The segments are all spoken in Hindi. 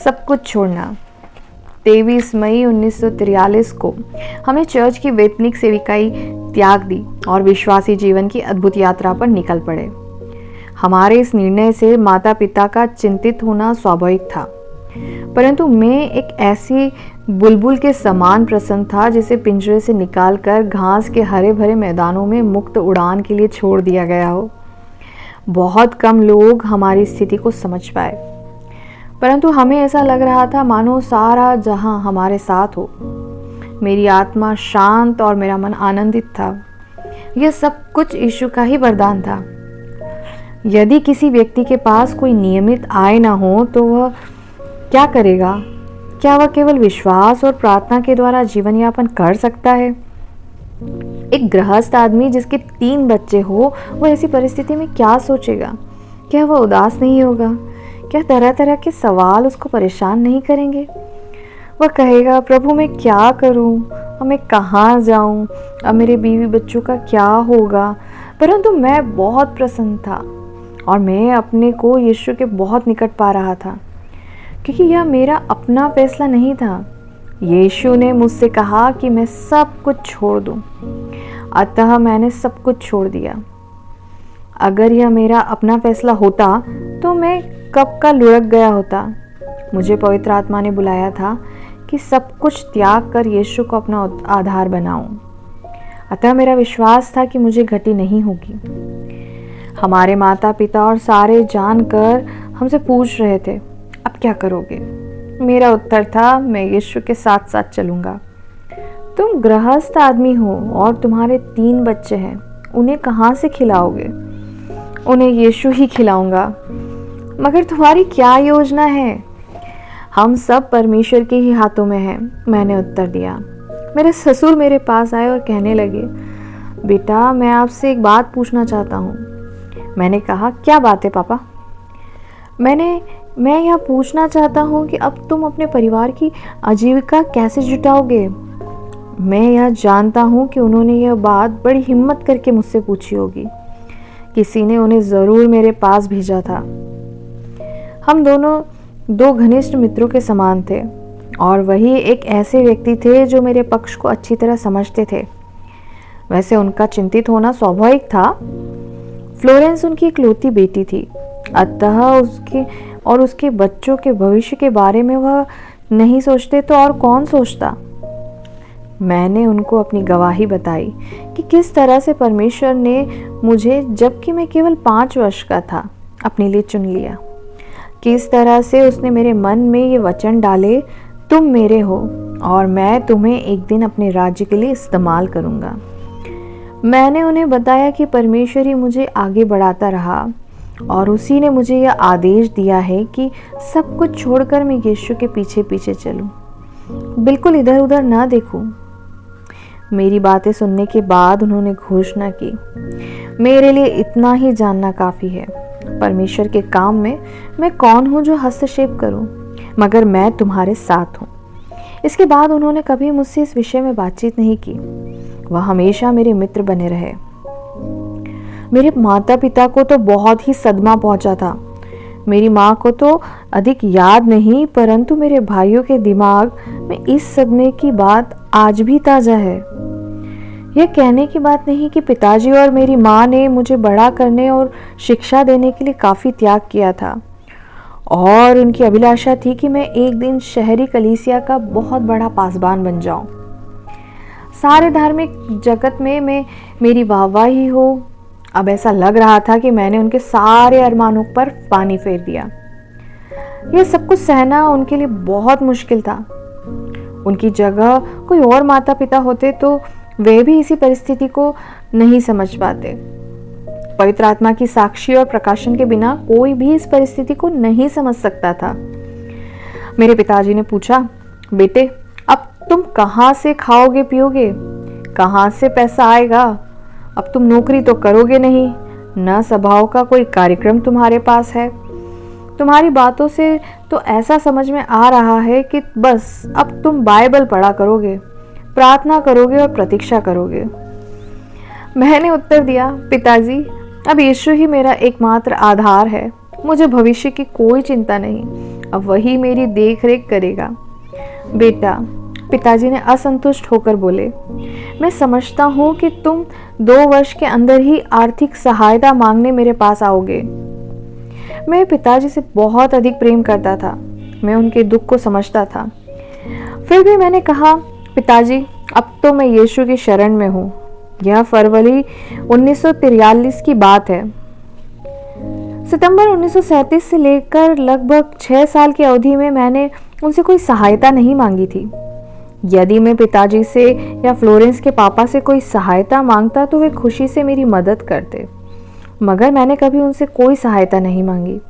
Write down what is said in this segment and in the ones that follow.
सब कुछ छोड़ना। 23 मई 1943 को हमने चर्च की वैतनिक सेविकाई त्याग दी और विश्वासी जीवन की अद्भुत यात्रा पर निकल पड़े। हमारे इस निर्णय से माता पिता का चिंतित होना स्वाभाविक था, परंतु मैं एक ऐसी बुलबुल के समान प्रसन्न था जिसे पिंजरे से निकालकर घास के हरे भरे मैदानों में मुक्त उड़ान के लिए छोड़ दिया गया हो। बहुत कम लोग हमारी स्थिति को समझ पाए, परंतु हमें ऐसा लग रहा था मानो सारा जहां हमारे साथ हो। मेरी आत्मा शांत और मेरा मन आनंदित था। यह सब कुछ यीशु का ही वरदान था। यदि किसी व्यक्ति के पास कोई नियमित आय ना हो तो वह क्या करेगा? क्या वह केवल विश्वास और प्रार्थना के द्वारा जीवन यापन कर सकता है? एक गृहस्थ आदमी जिसके 3 बच्चे हो, वह ऐसी परिस्थिति में क्या सोचेगा? क्या वह उदास नहीं होगा? क्या तरह तरह के सवाल उसको परेशान नहीं करेंगे? वह कहेगा, प्रभु मैं क्या करूं? अब मैं कहाँ जाऊं? अब मेरे बीवी बच्चों का क्या होगा? परंतु मैं बहुत प्रसन्न था और मैं अपने को यीशु के बहुत निकट पा रहा था, क्योंकि यह मेरा अपना फैसला नहीं था। यीशु ने मुझसे कहा कि मैं सब कुछ छोड़ दूं, अतः मैंने सब कुछ छोड़ दिया। अगर यह मेरा अपना फैसला होता तो मैं कब का लुढ़क गया होता। मुझे पवित्र आत्मा ने बुलाया था कि सब कुछ त्याग कर यीशु को अपना आधार बनाऊं, अतः मेरा विश्वास था कि मुझे घटी नहीं होगी। हमारे माता पिता और सारे जानकर हमसे पूछ रहे थे, अब क्या करोगे? मेरा उत्तर था, मैं यीशु के साथ साथ चलूंगा। तुम गृहस्थ आदमी हो और तुम्हारे 3 बच्चे हैं, उन्हें कहाँ से खिलाओगे? उन्हें यीशु ही खिलाऊंगा। मगर तुम्हारी क्या योजना है? हम सब परमेश्वर के ही हाथों में हैं, मैंने उत्तर दिया। मेरे ससुर मेरे पास आए और कहने लगे, बेटा मैं आपसे एक बात पूछना चाहता हूँ। मैंने कहा, क्या बात है पापा? मैं यह पूछना चाहता हूँ कि अब तुम अपने परिवार की आजीविका कैसे जुटाओगे? मैं यह जानता हूँ कि उन्होंने यह बात बड़ी हिम्मत करके मुझसे पूछी होगी। किसी ने उन्हें ज़रूर मेरे पास भेजा था। हम दोनों 2 घनिष्ठ मित्रों के समान थे और वही एक ऐसे व्यक्ति थे जो मेरे पक्ष को अच्छी तरह समझते थे। वैसे उनका चिंतित होना स्वाभाविक था। फ्लोरेंस उनकी इकलौती बेटी थी, अतः उसके बच्चों के भविष्य के बारे में वह नहीं सोचते तो और कौन सोचता। मैंने उनको अपनी गवाही बताई कि किस तरह से परमेश्वर ने मुझे, जबकि मैं केवल 5 वर्ष का था, अपने लिए चुन लिया। किस तरह से उसने मेरे मन में ये वचन डाले, तुम मेरे हो और मैं तुम्हें एक दिन अपने राज्य के लिए इस्तेमाल करूँगा। मैंने उन्हें बताया कि परमेश्वर ही मुझे आगे बढ़ाता रहा और उसी ने मुझे यह आदेश दिया है कि सब कुछ छोड़कर मैं यीशु के पीछे पीछे चलूं, बिल्कुल इधर उधर ना देखूं। मेरी बातें सुनने के बाद उन्होंने घोषणा की, मेरे लिए इतना ही जानना काफ़ी है। परमेश्वर के काम में मैं कौन हूँ जो हस्तक्षेप करूँ, मगर मैं तुम्हारे साथ हूँ। इसके बाद उन्होंने कभी मुझसे इस विषय में बातचीत नहीं की। वह हमेशा मेरे मित्र बने रहे। मेरे माता पिता को तो बहुत ही सदमा पहुंचा था। मेरी माँ को तो अधिक याद नहीं, परंतु मेरे भाइयों के दिमाग में इस सदमे की बात आज भी ताज़ा है। यह कहने की बात नहीं कि पिताजी और मेरी माँ ने मुझे बड़ा करने और शिक्षा देने के लिए काफ़ी त्याग किया था और उनकी अभिलाषा थी कि मैं एक दिन शहरी कलीसिया का बहुत बड़ा पासबान बन जाऊं। सारे धार्मिक जगत में मेरी वाहवाही हो। अब ऐसा लग रहा था कि मैंने उनके सारे अरमानों पर पानी फेर दिया। यह सब कुछ सहना उनके लिए बहुत मुश्किल था। उनकी जगह कोई और माता पिता होते तो वे भी इसी परिस्थिति को नहीं समझ पाते। पवित्र आत्मा की साक्षी और प्रकाशन के बिना कोई भी इस परिस्थिति को नहीं समझ सकता था। मेरे पिताजी ने पूछा, बेटे अब तुम कहाँ से खाओगे पियोगे? कहाँ से पैसा आएगा? अब तुम नौकरी तो करोगे नहीं, न सभाओं का कोई कार्यक्रम तुम्हारे पास है। तुम्हारी बातों से तो ऐसा समझ में आ रहा है कि बस अब तुम बाइबल पढ़ा करोगे, प्रार्थना करोगे और प्रतीक्षा करोगे। मैंने उत्तर दिया, पिताजी अब यीशु ही मेरा एकमात्र आधार है। मुझे भविष्य की कोई चिंता नहीं। अब वही मेरी देख रेख करेगा। बेटा, पिताजी ने असंतुष्ट होकर बोले, मैं समझता हूँ कि तुम 2 वर्ष के अंदर ही आर्थिक सहायता मांगने मेरे पास आओगे। मैं पिताजी से बहुत अधिक प्रेम करता था। मैं उनके दुख को समझता था। फिर भी मैंने कहा, पिताजी, अब तो मैं यीशु की शरण में हूँ। यह फरवरी 1943 की बात है। सितंबर 1937 से लेकर लगभग 6 साल की अवधि में मैंने उनसे कोई सहायता नहीं मांगी थी। यदि मैं पिताजी से या फ्लोरेंस के पापा से कोई सहायता मांगता तो वे खुशी से मेरी मदद करते, मगर मैंने कभी उनसे कोई सहायता नहीं मांगी।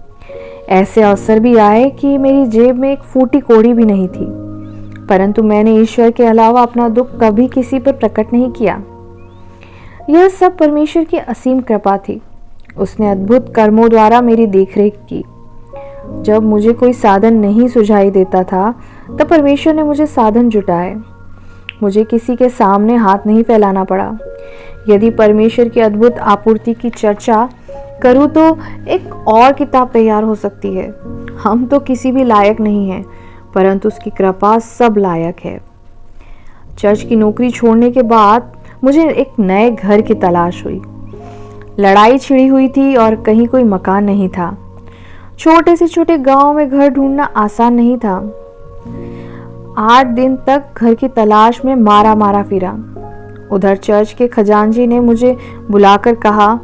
ऐसे अवसर भी आए कि मेरी जेब में एक फूटी कौड़ी भी नहीं थी, परंतु मैंने ईश्वर के अलावा अपना दुख कभी किसी पर प्रकट नहीं किया। यह सब परमेश्वर की असीम कृपा थी। उसने अद्भुत कर्मों द्वारा मेरी देखरेख की। जब मुझे कोई साधन नहीं सुझाई देता था, तब परमेश्वर ने मुझे साधन जुटाए। मुझे किसी के सामने हाथ नहीं फैलाना पड़ा। यदि परमेश्वर की अद्भुत आपूर्ति की चर्चा करूँ तो एक और किताब तैयार हो सकती है। हम तो किसी भी लायक नहीं हैं, परंतु उसकी कृपा सब लायक है। चर्च की नौकरी छोड़ने के बाद मुझे एक नए घर की तलाश हुई। लड़ाई छिड़ी हुई थी और कहीं कोई मकान नहीं था। छोटे से छोटे गांव में घर ढूंढना आसान नहीं था। 8 दिन तक घर की तलाश में मारा फिरा। उधर चर्च के खजांची ने मुझे बुलाकर कहा,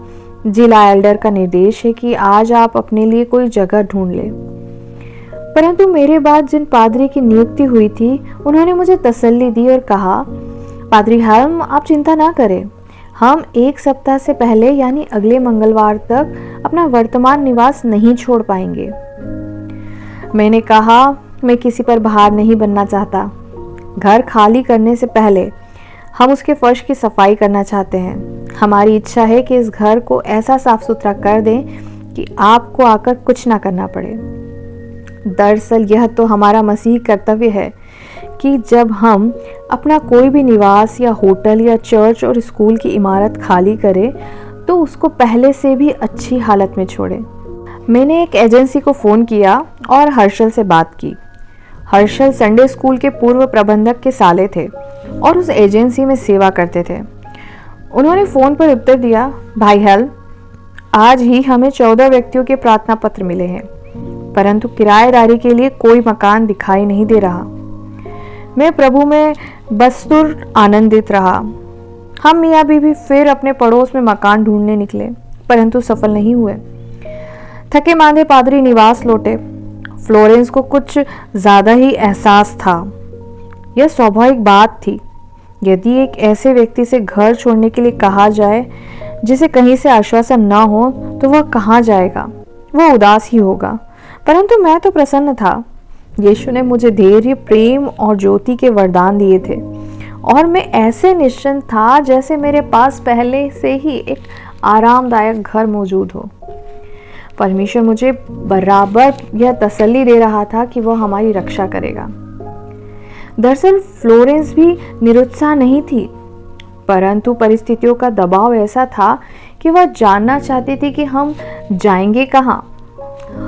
जिला एल्डर का निर्देश है कि आज आप अपने लिए कोई जगह ढूंढ ले। परंतु मेरे बाद जिन पादरी की नियुक्ति हुई थी, उन्होंने मुझे तसल्ली दी और कहा, पादरी हेल्म, आप चिंता ना करें। हम 1 सप्ताह से पहले यानी अगले मंगलवार तक अपना वर्तमान निवास नहीं छोड़ पाएंगे। मैंने कहा, मैं किसी पर भार नहीं बनना चाहता। घर खाली करने से पहले हम उसके फर्श की सफाई करना चाहते हैं। हमारी इच्छा है कि इस घर को ऐसा साफ सुथरा कर दें कि आपको आकर कुछ ना करना पड़े। दरअसल यह तो हमारा मसीही कर्तव्य है कि जब हम अपना कोई भी निवास या होटल या चर्च और स्कूल की इमारत खाली करें तो उसको पहले से भी अच्छी हालत में छोड़ें। मैंने एक एजेंसी को फ़ोन किया और हर्षल से बात की। हर्षल संडे स्कूल के पूर्व प्रबंधक के साले थे और उस एजेंसी में सेवा करते थे। उन्होंने फ़ोन पर उत्तर दिया, भाई हेल, आज ही हमें 14 व्यक्तियों के प्रार्थना पत्र मिले हैं, परंतु किराएदारी के लिए कोई मकान दिखाई नहीं दे रहा। मैं प्रभु में बस्तुर आनंदित रहा। हम मियाँ बीवी फिर अपने पड़ोस में मकान ढूंढने निकले, परंतु सफल नहीं हुए। थके मांदे पादरी निवास लौटे। फ्लोरेंस को कुछ ज़्यादा ही एहसास था। यह स्वाभाविक बात थी। यदि एक ऐसे व्यक्ति से घर छोड़ने के लिए कहा जाए जिसे कहीं से आश्वासन न हो तो वह कहाँ जाएगा? वह उदास ही होगा। परंतु मैं तो प्रसन्न था। यीशु ने मुझे धैर्य, प्रेम और ज्योति के वरदान दिए थे और मैं ऐसे निश्चिंत था जैसे मेरे पास पहले से ही एक आरामदायक घर मौजूद हो। परमेश्वर मुझे बराबर यह तसल्ली दे रहा था कि वह हमारी रक्षा करेगा। दरअसल फ्लोरेंस भी निरुत्साह नहीं थी, परंतु परिस्थितियों का दबाव ऐसा था कि वह जानना चाहती थी कि हम जाएंगे कहाँ।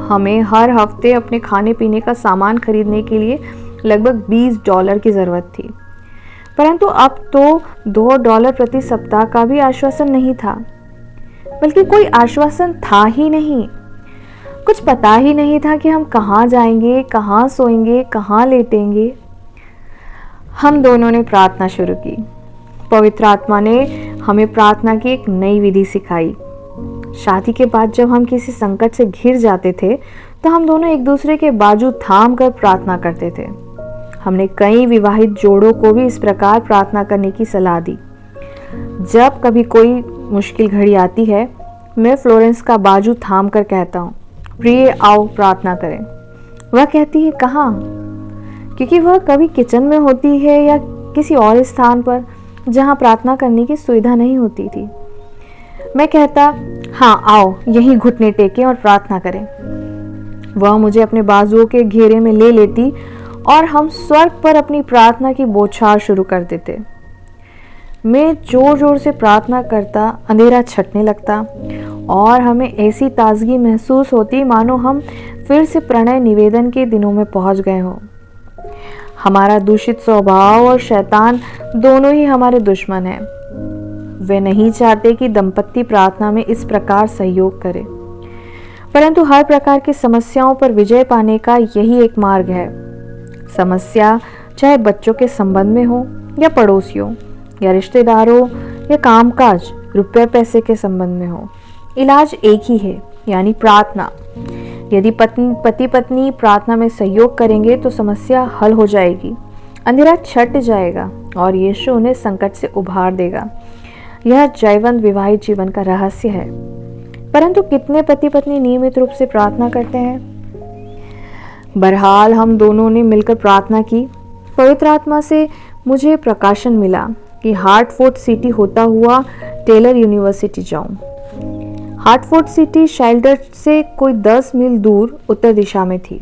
हमें हर हफ्ते अपने खाने पीने का सामान खरीदने के लिए लगभग $20 की ज़रूरत थी, परंतु अब तो $2 प्रति सप्ताह का भी आश्वासन नहीं था, बल्कि कोई आश्वासन था ही नहीं। कुछ पता ही नहीं था कि हम कहाँ जाएंगे, कहाँ सोएंगे, कहाँ लेटेंगे। हम दोनों ने प्रार्थना शुरू की। पवित्र आत्मा ने हमें प्रार्थना की एक नई विधि सिखाई। शादी के बाद जब हम किसी संकट से घिर जाते थे तो हम दोनों एक दूसरे के बाजू थाम कर प्रार्थना करते थे। हमने कई विवाहित जोड़ों को भी इस प्रकार प्रार्थना करने की सलाह दी। जब कभी कोई मुश्किल घड़ी आती है, मैं फ्लोरेंस का बाजू थाम कर कहता हूँ, प्रिय आओ प्रार्थना करें। वह कहती है कहाँ, क्योंकि वह कभी किचन में होती है या किसी और स्थान पर जहाँ प्रार्थना करने की सुविधा नहीं होती थी। मैं कहता, हाँ आओ यहीं घुटने टेकें और प्रार्थना करें। वह मुझे अपने बाजुओं के घेरे में ले लेती और हम स्वर्ग पर अपनी प्रार्थना की बौछार शुरू कर देते। मैं जोर जोर से प्रार्थना करता, अंधेरा छटने लगता और हमें ऐसी ताजगी महसूस होती मानो हम फिर से प्रणय निवेदन के दिनों में पहुंच गए हों। हमारा दूषित स्वभाव और शैतान दोनों ही हमारे दुश्मन हैं। वे नहीं चाहते कि दंपति प्रार्थना में इस प्रकार सहयोग करें, परंतु हर प्रकार की समस्याओं पर विजय पाने का यही एक मार्ग है। समस्या चाहे बच्चों के संबंध में हो या पड़ोसियों या रिश्तेदारों या कामकाज, रुपये पैसे के संबंध में हो, इलाज एक ही है, यानी प्रार्थना। यदि पति पत्नी प्रार्थना में सहयोग करेंगे तो समस्या हल हो जाएगी, अंधेरा छट जाएगा और यीशु उन्हें संकट से उभार देगा। यह जीवंत विवाहित जीवन का रहस्य है। परंतु कितने पति पत्नी नियमित रूप से प्रार्थना करते हैं? बहरहाल हम दोनों ने मिलकर प्रार्थना की। पवित्र आत्मा से मुझे प्रकाशन मिला कि हार्टफोर्ड सिटी होता हुआ टेलर यूनिवर्सिटी जाऊं। हार्टफोर्ड सिटी शेल्डर से कोई 10 मील दूर उत्तर दिशा में थी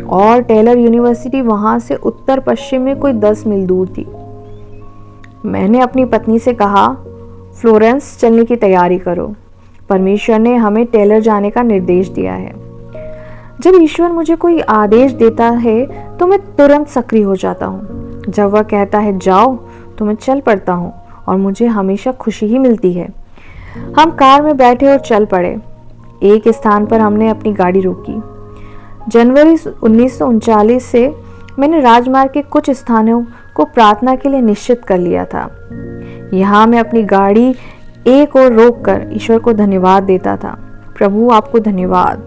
और टेलर यूनिवर्सिटी वहां से उत्तर पश्चिम में कोई 10 मील दूर थी। मैंने अपनी पत्नी से कहा, फ्लोरेंस चलने की तैयारी करो। परमेश्वर ने हमें टेलर जाने का निर्देश दिया है। जब ईश्वर मुझे कोई आदेश देता है तो मैं तुरंत सक्रिय हो जाता हूँ। जब वह कहता है जाओ तो मैं चल पड़ता हूँ और मुझे हमेशा खुशी ही मिलती है। हम कार में बैठे और चल पड़े। एक स्थान पर हमने अपनी गाड़ी रोकी। जनवरी 1939 से मैंने राजमार्ग के कुछ स्थानों को प्रार्थना के लिए निश्चित कर लिया था। यहाँ मैं अपनी गाड़ी एक और रोककर ईश्वर को धन्यवाद देता था। प्रभु, आपको धन्यवाद,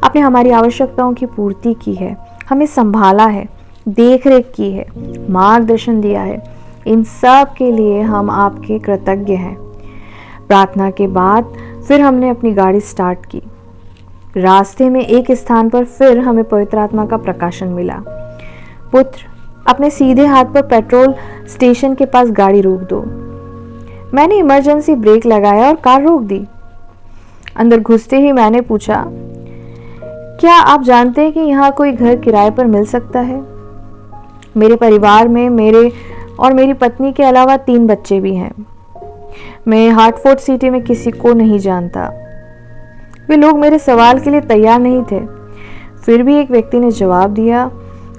आपने हमारी आवश्यकताओं की पूर्ति की है, हमें संभाला है, देख रेख की है, मार्गदर्शन दिया है। इन सब के लिए हम आपके कृतज्ञ हैं। प्रार्थना के बाद फिर हमने अपनी गाड़ी स्टार्ट की। रास्ते में एक स्थान पर फिर हमें पवित्र आत्मा का प्रकाशन मिला। पुत्र, अपने सीधे हाथ पर पेट्रोल स्टेशन के पास गाड़ी रोक दो। मैंने इमरजेंसी ब्रेक लगाया और कार रोक दी। अंदर घुसते ही मैंने पूछा, क्या आप जानते हैं कि यहाँ कोई घर किराए पर मिल सकता है? मेरे परिवार में मेरे और मेरी पत्नी के अलावा 3 बच्चे भी हैं। मैं हार्टफोर्ड सिटी में किसी को नहीं जानता। वे लोग मेरे सवाल के लिए तैयार नहीं थे। फिर भी एक व्यक्ति ने जवाब दिया,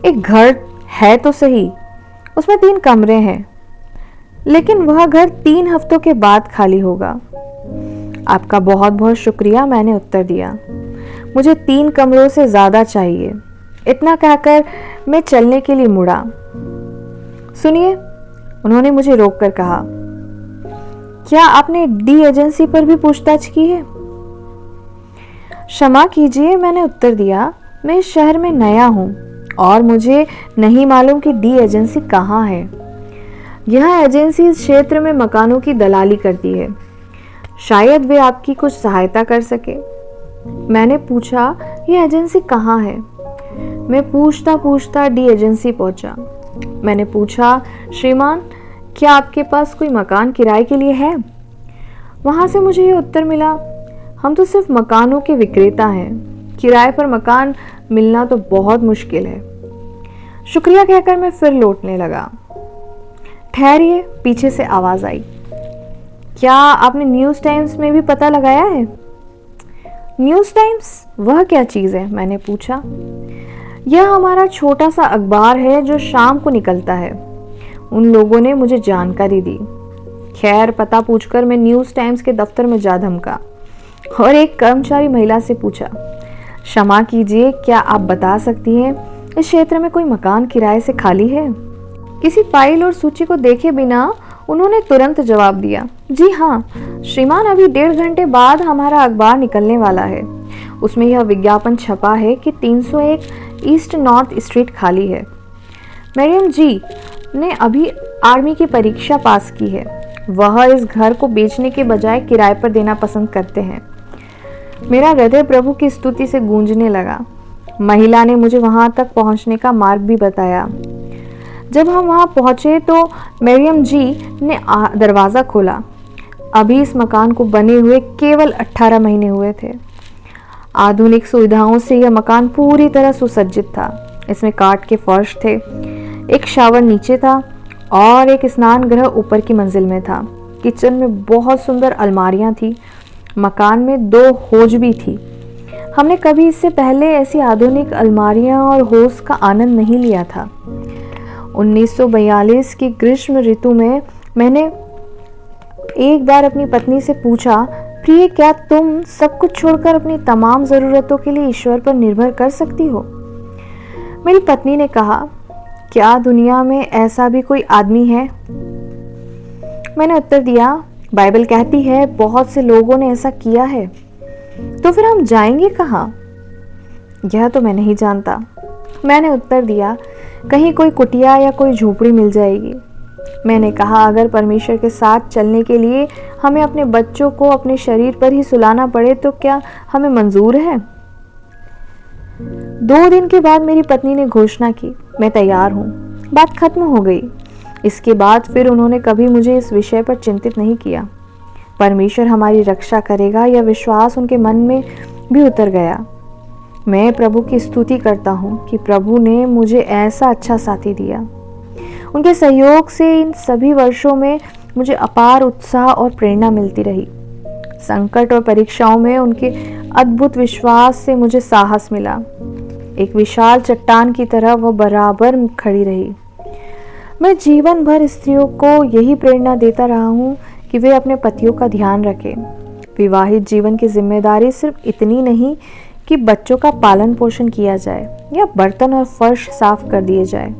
एक घर है तो सही, उसमें 3 कमरे हैं, लेकिन वह घर 3 हफ्तों के बाद खाली होगा। आपका बहुत बहुत शुक्रिया, मैंने उत्तर दिया। मुझे 3 कमरों से ज़्यादा चाहिए। इतना कहकर मैं चलने के लिए मुड़ा। सुनिए, उन्होंने मुझे रोककर कहा, क्या आपने डी एजेंसी पर भी पूछताछ की है? क्षमा कीजिए, मैंने उत्तर दिया। मैं इस शहर में नया हूँ और मुझे नहीं मालूम कि डी एजेंसी कहाँ है। यह एजेंसी इस क्षेत्र में मकानों की दलाली करती है। शायद वे आपकी कुछ सहायता कर सके। मैंने पूछा, यह एजेंसी कहाँ है? मैं पूछता पूछता डी एजेंसी पहुंचा। मैंने पूछा, श्रीमान, क्या आपके पास कोई मकान किराए के लिए है? वहां से मुझे ये उत्तर मिला, हम तो सिर्फ मकानों के विक्रेता हैं। किराए पर मकान मिलना तो बहुत मुश्किल है। शुक्रिया कहकर मैं फिर लौटने लगा। ठहरिए, पीछे से आवाज आई। क्या आपने न्यूज़ टाइम्स में भी पता लगाया है? न्यूज़ टाइम्स वह क्या चीज़ है? मैंने पूछा। यह हमारा छोटा सा अखबार है जो शाम को निकलता है। उन लोगों ने मुझे जानकारी दी। खैर, पता पूछकर मैं न्यूज़ टाइम्स के दफ्तर में जा धमका और एक कर्मचारी महिला से पूछा, क्षमा कीजिए, क्या आप बता सकती हैं इस क्षेत्र में कोई मकान किराए से खाली है? किसी फाइल और सूची को देखे बिना उन्होंने तुरंत जवाब दिया, जी हाँ श्रीमान, अभी 1.5 घंटे बाद हमारा अखबार निकलने वाला है। उसमें यह विज्ञापन छपा है कि 301 ईस्ट नॉर्थ स्ट्रीट खाली है। मरियम जी ने अभी आर्मी की परीक्षा पास की है। वह इस घर को बेचने के बजाय किराए पर देना पसंद करते हैं। मेरा हृदय प्रभु की स्तुति से गूंजने लगा। महिला ने मुझे वहां तक पहुंचने का मार्ग भी बताया। जब हम वहां पहुंचे तो मरियम जी ने दरवाज़ा खोला। अभी इस मकान को बने हुए केवल 18 महीने हुए थे। आधुनिक सुविधाओं से यह मकान पूरी तरह सुसज्जित था। इसमें काठ के फर्श थे, एक शावर नीचे था और एक स्नान गृह ऊपर की मंजिल में था। किचन में बहुत सुंदर अलमारियां थी। मकान में 2 हौज भी थी। हमने कभी इससे पहले ऐसी आधुनिक अलमारियां और हौज का आनंद नहीं लिया था। 1942 की ग्रीष्म ऋतु में मैंने एक बार अपनी पत्नी से पूछा, प्रिय, क्या तुम सब कुछ छोड़कर अपनी तमाम ज़रूरतों के लिए ईश्वर पर निर्भर कर सकती हो? मेरी पत्नी ने कहा, क्या दुनिया में ऐसा भी कोई आदमी है? मैंने उत्तर दिया, बाइबल कहती है बहुत से लोगों ने ऐसा किया है। तो फिर हम जाएंगे कहाँ? यह तो मैं नहीं जानता। मैंने उत्तर दिया, कहीं कोई कुटिया या कोई झोपड़ी मिल जाएगी। मैंने कहा, अगर परमेश्वर के साथ चलने के लिए हमें अपने बच्चों को अपने शरीर पर ही सुलाना पड़े तो क्या हमें मंजूर है? 2 दिन के बाद मेरी पत्नी ने घोषणा की, मैं तैयार हूँ। बात खत्म हो गई। इसके बाद फिर उन्होंने कभी मुझे इस विषय पर चिंतित नहीं किया। परमेश्वर हमारी रक्षा करेगा, यह विश्वास उनके मन में भी उतर गया। मैं प्रभु की स्तुति करता हूँ कि प्रभु ने मुझे ऐसा अच्छा साथी दिया। उनके सहयोग से इन सभी वर्षों में मुझे अपार उत्साह और प्रेरणा मिलती रही। संकट और परीक्षाओं में उनके अद्भुत विश्वास से मुझे साहस मिला। एक विशाल चट्टान की तरह वह बराबर खड़ी रही। मैं जीवन भर स्त्रियों को यही प्रेरणा देता रहा हूँ कि वे अपने पतियों का ध्यान रखें। विवाहित जीवन की जिम्मेदारी सिर्फ इतनी नहीं कि बच्चों का पालन पोषण किया जाए या बर्तन और फर्श साफ कर दिए जाए।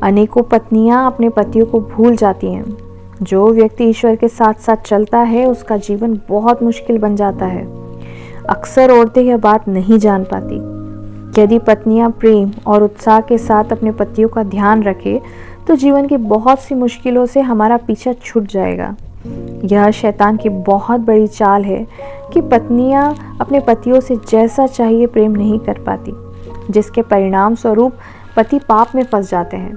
अनेकों पत्नियां अपने पतियों को भूल जाती हैं। जो व्यक्ति ईश्वर के साथ साथ चलता है उसका जीवन बहुत मुश्किल बन जाता है। अक्सर औरतें यह बात नहीं जान पाती। यदि पत्नियां प्रेम और उत्साह के साथ अपने पतियों का ध्यान रखें तो जीवन की बहुत सी मुश्किलों से हमारा पीछा छूट जाएगा। यह शैतान की बहुत बड़ी चाल है कि पत्नियां अपने पतियों से जैसा चाहिए प्रेम नहीं कर पाती, जिसके परिणाम स्वरूप पति पाप में फंस जाते हैं।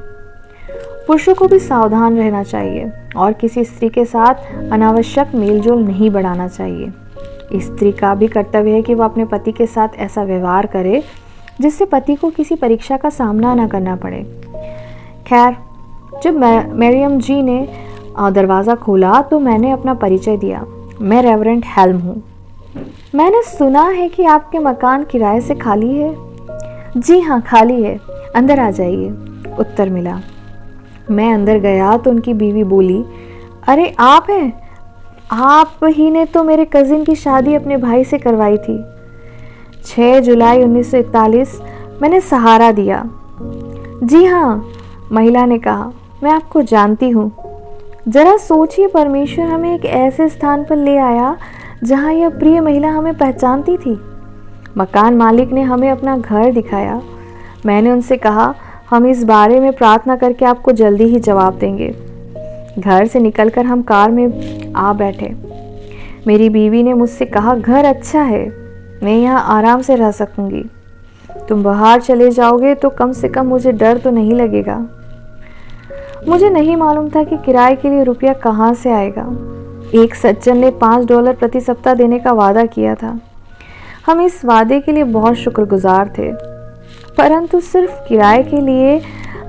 पुरुषों को भी सावधान रहना चाहिए और किसी स्त्री के साथ अनावश्यक मेलजोल नहीं बढ़ाना चाहिए। स्त्री का भी कर्तव्य है कि वह अपने पति के साथ ऐसा व्यवहार करे जिससे पति को किसी परीक्षा का सामना न करना पड़े। खैर, जब मरियम जी ने दरवाज़ा खोला तो मैंने अपना परिचय दिया। मैं रेवरेंड हेल्म हूँ। मैंने सुना है कि आपके मकान किराए से खाली है। जी हाँ, खाली है, अंदर आ जाइए, उत्तर मिला। मैं अंदर गया तो उनकी बीवी बोली, अरे आप हैं? आप ही ने तो मेरे कज़िन की शादी अपने भाई से करवाई थी। 6 जुलाई 1941 मैंने सहारा दिया। जी हाँ, महिला ने कहा, मैं आपको जानती हूँ। जरा सोचिए, परमेश्वर हमें एक ऐसे स्थान पर ले आया जहाँ यह प्रिय महिला हमें पहचानती थी। मकान मालिक ने हमें अपना घर दिखाया। मैंने उनसे कहा, हम इस बारे में प्रार्थना करके आपको जल्दी ही जवाब देंगे। घर से निकलकर हम कार में आ बैठे। मेरी बीवी ने मुझसे कहा, घर अच्छा है, मैं यहाँ आराम से रह सकूँगी। तुम बाहर चले जाओगे तो कम से कम मुझे डर तो नहीं लगेगा। मुझे नहीं मालूम था कि किराए के लिए रुपया कहाँ से आएगा। एक सज्जन ने $5 प्रति सप्ताह देने का वादा किया था। हम इस वादे के लिए बहुत शुक्रगुजार थे, परंतु सिर्फ किराए के लिए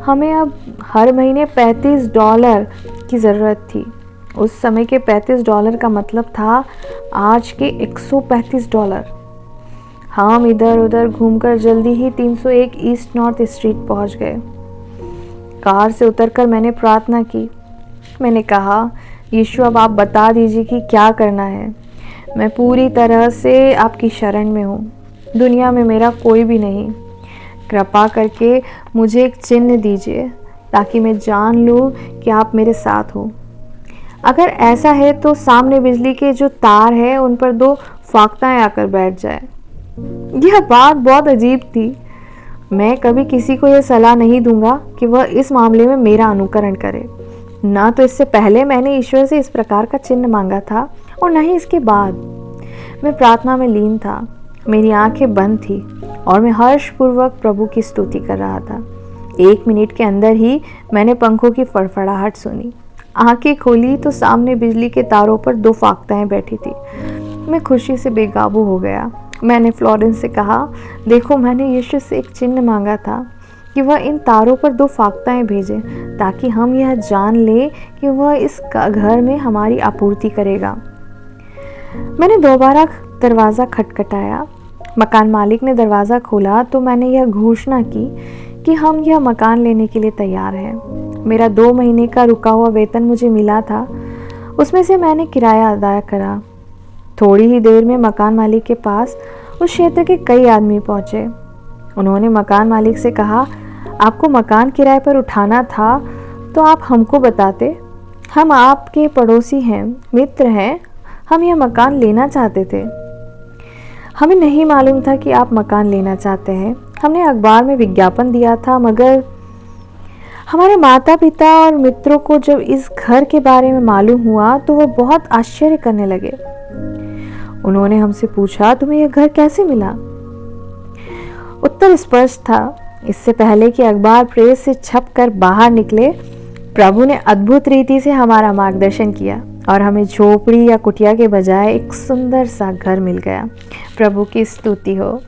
हमें अब हर महीने $35 की ज़रूरत थी। उस समय के $35 का मतलब था आज के $135। हम इधर उधर घूमकर जल्दी ही 301 ईस्ट नॉर्थ स्ट्रीट पहुंच गए। कार से उतरकर मैंने प्रार्थना की। मैंने कहा, यीशु, अब आप बता दीजिए कि क्या करना है। मैं पूरी तरह से आपकी शरण में हूँ। दुनिया में मेरा कोई भी नहीं। कृपा करके मुझे एक चिन्ह दीजिए ताकि मैं जान लूँ कि आप मेरे साथ हो। अगर ऐसा है तो सामने बिजली के जो तार हैं उन पर 2 फाख्ताएं आकर बैठ जाए। यह बात बहुत अजीब थी। मैं कभी किसी को यह सलाह नहीं दूंगा कि वह इस मामले में मेरा अनुकरण करे। ना तो इससे पहले मैंने ईश्वर से इस प्रकार का चिन्ह मांगा था और न ही इसके बाद। मैं प्रार्थना में लीन था। मेरी आंखें बंद थी और मैं हर्षपूर्वक प्रभु की स्तुति कर रहा था। 1 मिनट के अंदर ही मैंने पंखों की फड़फड़ाहट सुनी। आंखें खोली तो सामने बिजली के तारों पर 2 फाख्ताएं बैठी थी। मैं खुशी से बेकाबू हो गया। मैंने फ्लोरेंस से कहा, देखो, मैंने यीशु से एक चिन्ह मांगा था कि वह इन तारों पर 2 फाख्ताएं भेजे ताकि हम यह जान लें कि वह इस घर में हमारी आपूर्ति करेगा। मैंने दोबारा दरवाज़ा खटखटाया। मकान मालिक ने दरवाज़ा खोला तो मैंने यह घोषणा की कि हम यह मकान लेने के लिए तैयार हैं। मेरा 2 महीने का रुका हुआ वेतन मुझे मिला था, उसमें से मैंने किराया अदा करा। थोड़ी ही देर में मकान मालिक के पास उस क्षेत्र के कई आदमी पहुंचे। उन्होंने मकान मालिक से कहा, आपको मकान किराए पर उठाना था तो आप हमको बताते, हम आपके पड़ोसी हैं, मित्र हैं, हम यह मकान लेना चाहते थे। हमें नहीं मालूम था कि आप मकान लेना चाहते हैं। हमने अखबार में विज्ञापन दिया था, मगर हमारे माता पिता और मित्रों को जब इस घर के बारे में मालूम हुआ तो वह बहुत आश्चर्य करने लगे। उन्होंने हमसे पूछा, तुम्हें यह घर कैसे मिला? उत्तर स्पष्ट था, इससे पहले कि अखबार प्रेस से छपकर बाहर निकले, प्रभु ने अद्भुत रीति से हमारा मार्गदर्शन किया और हमें झोपड़ी या कुटिया के बजाय एक सुंदर सा घर मिल गया। प्रभु की स्तुति हो।